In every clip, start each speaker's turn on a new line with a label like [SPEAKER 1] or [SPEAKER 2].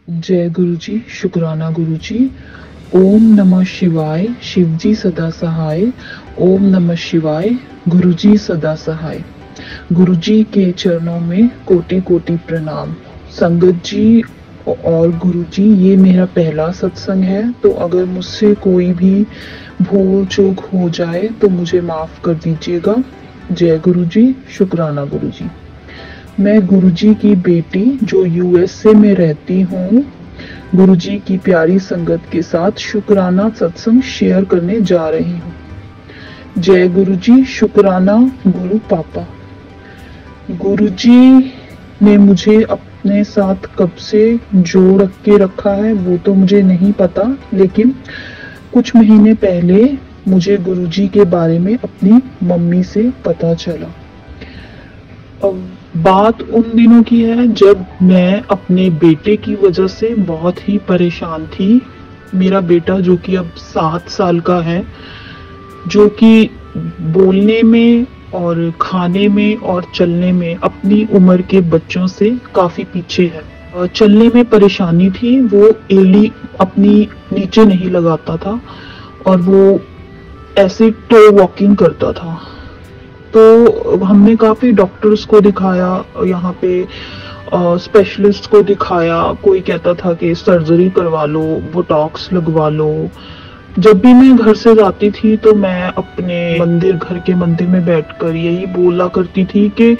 [SPEAKER 1] जय गुरु जी, शुक्राना गुरु जी। ओम नमः शिवाय, शिव जी सदा सहाय। ओम नमः शिवाय, गुरु जी सदा सहाय। गुरु जी के चरणों में कोटि कोटि प्रणाम। संगत जी और गुरु जी, ये मेरा पहला सत्संग है, तो अगर मुझसे कोई भी भूल चूक हो जाए तो मुझे माफ कर दीजिएगा। जय गुरु जी, शुक्राना गुरु जी। मैं गुरुजी की बेटी जो यूएसए में रहती हूँ, गुरुजी की प्यारी संगत के साथ शुक्राना सत्संग शेयर करने जा रही हूँ। जय गुरुजी, शुक्राना गुरु पापा। गुरुजी ने मुझे अपने साथ कब से जोड़ के रखा है वो तो मुझे नहीं पता, लेकिन कुछ महीने पहले मुझे गुरुजी के बारे में अपनी मम्मी से पता चला। बात उन दिनों की है जब मैं अपने बेटे की वजह से बहुत ही परेशान थी। मेरा बेटा जो कि अब 7 साल का है, जो कि बोलने में और खाने में और चलने में अपनी उम्र के बच्चों से काफी पीछे है। चलने में परेशानी थी, वो एड़ी अपनी नीचे नहीं लगाता था और वो ऐसे टो वॉकिंग करता था। तो हमने काफी डॉक्टर्स को दिखाया, यहाँ पे स्पेशलिस्ट को दिखाया। कोई कहता था कि सर्जरी करवा लो, बोटॉक्स लगवा लो। जब भी मैं घर से जाती थी तो मैं अपने घर के मंदिर में बैठकर यही बोला करती थी कि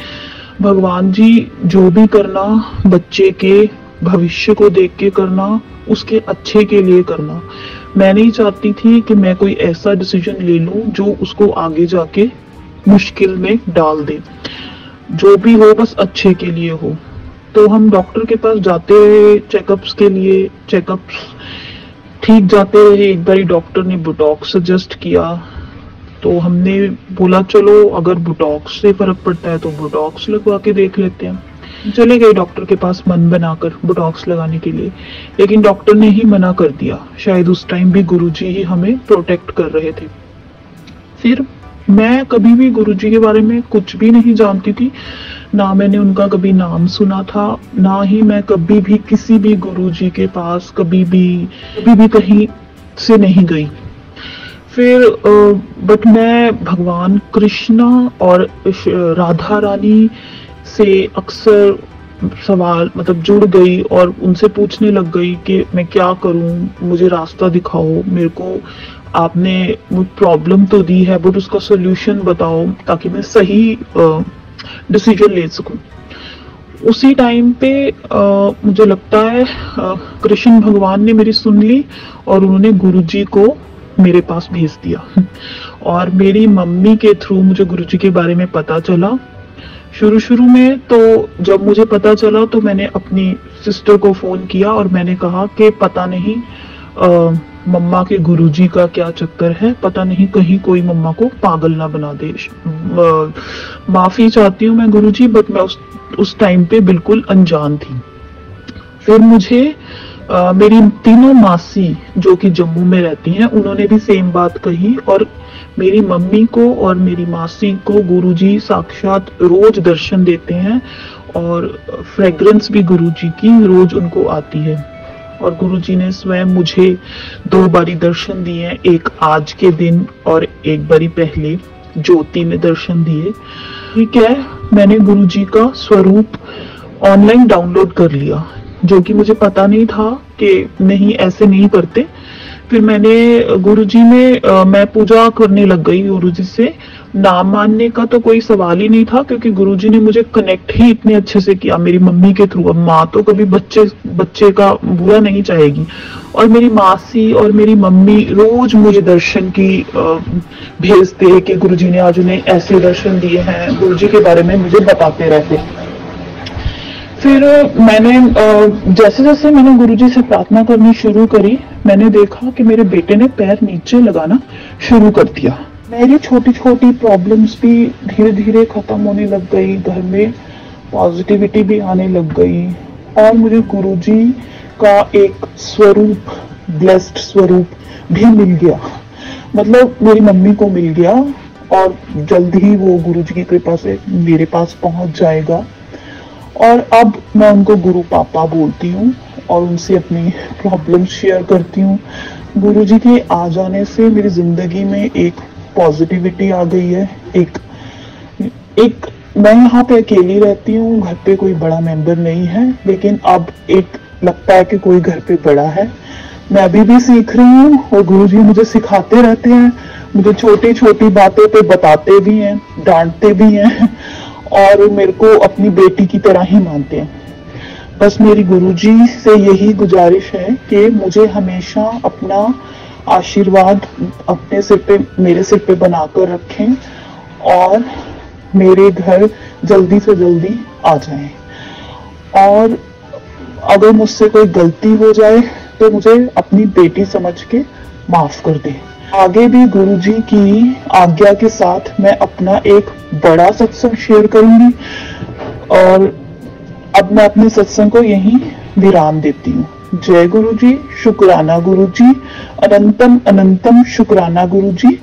[SPEAKER 1] भगवान जी, जो भी करना बच्चे के भविष्य को देख के करना, उसके अच्छे के लिए करना। मैं नहीं चाहती थी कि मैं कोई ऐसा डिसीजन ले लूं जो उसको आगे जाके मुश्किल में डाल दे। जो भी हो बस अच्छे के लिए हो। तो हम डॉक्टर के पास जाते रहे चेकअप्स के लिए, चेकअप्स ठीक जाते रहे। एक बार डॉक्टर ने बोटॉक्स सजेस्ट किया, तो हमने बोला चलो अगर बोटॉक्स से फर्क पड़ता है तो बोटॉक्स लगवा के देख लेते हैं। चले गए डॉक्टर के पास मन बनाकर बोटॉक्स लगाने के लिए, लेकिन डॉक्टर ने ही मना कर दिया। शायद उस टाइम भी गुरुजी ही हमें प्रोटेक्ट कर रहे थे। फिर मैं कभी भी गुरुजी के बारे में कुछ भी नहीं जानती थी, ना मैंने उनका कभी नाम सुना था, ना ही मैं कभी भी किसी भी गुरुजी के पास कभी भी कहीं से नहीं गई। फिर बट मैं भगवान कृष्णा और राधा रानी से अक्सर सवाल जुड़ गई और उनसे पूछने लग गई कि मैं क्या करूं, मुझे रास्ता दिखाओ, मेरे को आपने प्रॉब्लम तो दी है बट उसका सोल्यूशन बताओ ताकि मैं सही डिसीजन ले सकूं। उसी टाइम पे मुझे लगता है कृष्ण भगवान ने मेरी सुन ली और उन्होंने गुरुजी को मेरे पास भेज दिया। और मेरी मम्मी के थ्रू मुझे गुरुजी के बारे में पता चला। शुरू में तो जब मुझे पता चला तो मैंने अपनी सिस्टर को फोन किया और मैंने कहा कि पता नहीं मम्मा के गुरुजी का क्या चक्कर है, पता नहीं कहीं कोई मम्मा को पागल ना बना दे। माफी चाहती हूँ मैं गुरुजी, बट मैं उस टाइम पे बिल्कुल अनजान थी। फिर मुझे मेरी तीनों मासी जो कि जम्मू में रहती हैं, उन्होंने भी सेम बात कही और मेरी मम्मी को और मेरी मासी को गुरुजी साक्षात रोज दर्शन देते हैं और फ्रेग्रेंस भी गुरुजी की रोज उनको आती है। और गुरुजी ने स्वयं मुझे 2 बारी दर्शन दिए, एक आज के दिन और एक बारी पहले ज्योति में दर्शन दिए। ठीक है, मैंने गुरुजी का स्वरूप ऑनलाइन डाउनलोड कर लिया, जो कि मुझे पता नहीं था कि नहीं ऐसे नहीं करते। फिर मैंने गुरुजी में मैं पूजा करने लग गई गुरुजी से। नाम मानने का तो कोई सवाल ही नहीं था, क्योंकि गुरुजी ने मुझे कनेक्ट ही इतने अच्छे से किया मेरी मम्मी के थ्रू। अब माँ तो कभी बच्चे का बुरा नहीं चाहेगी। और मेरी मासी और मेरी मम्मी रोज मुझे दर्शन की भेजते कि गुरुजी ने आज उन्हें ऐसे दर्शन दिए हैं, गुरुजी के बारे में मुझे बताते रहते। फिर मैंने जैसे जैसे मैंने गुरुजी से प्रार्थना करनी शुरू करी, मैंने देखा कि मेरे बेटे ने पैर नीचे लगाना शुरू कर दिया। मेरी छोटी छोटी प्रॉब्लम्स भी धीरे धीरे खत्म होने लग गई, घर में पॉजिटिविटी भी आने लग गई और मुझे गुरुजी का एक स्वरूप, ब्लेस्ड स्वरूप भी मिल गया। मेरी मम्मी को मिल गया और जल्द ही वो गुरुजी की कृपा से मेरे पास पहुंच जाएगा। और अब मैं उनको गुरु पापा बोलती हूँ। और उनसे अपनी प्रॉब्लम शेयर करती हूँ। गुरुजी के आ जाने से मेरी जिंदगी में एक पॉजिटिविटी आ गई है। एक मैं यहाँ पे अकेली रहती हूँ, घर पे कोई बड़ा मेंबर नहीं है, लेकिन अब एक लगता है कि कोई घर पे बड़ा है। मैं अभी भी सीख रही हूँ और गुरुजी मुझे सिखाते रहते हैं, मुझे छोटी छोटी बातों पे बताते भी हैं, डांटते भी हैं और मेरे को अपनी बेटी की तरह ही मानते हैं। बस मेरी गुरुजी से यही गुजारिश है कि मुझे हमेशा अपना आशीर्वाद अपने सिर पे, मेरे सिर पे बनाकर रखें और मेरे घर जल्दी से जल्दी आ जाएं। और अगर मुझसे कोई गलती हो जाए तो मुझे अपनी बेटी समझ के माफ कर दे। आगे भी गुरुजी की आज्ञा के साथ मैं अपना एक बड़ा सत्संग शेयर करूंगी और अब मैं अपने सत्संग को यहीं विराम देती हूँ। जय गुरुजी, शुक्राना गुरुजी, अनंतम अनंतम शुक्राना गुरुजी।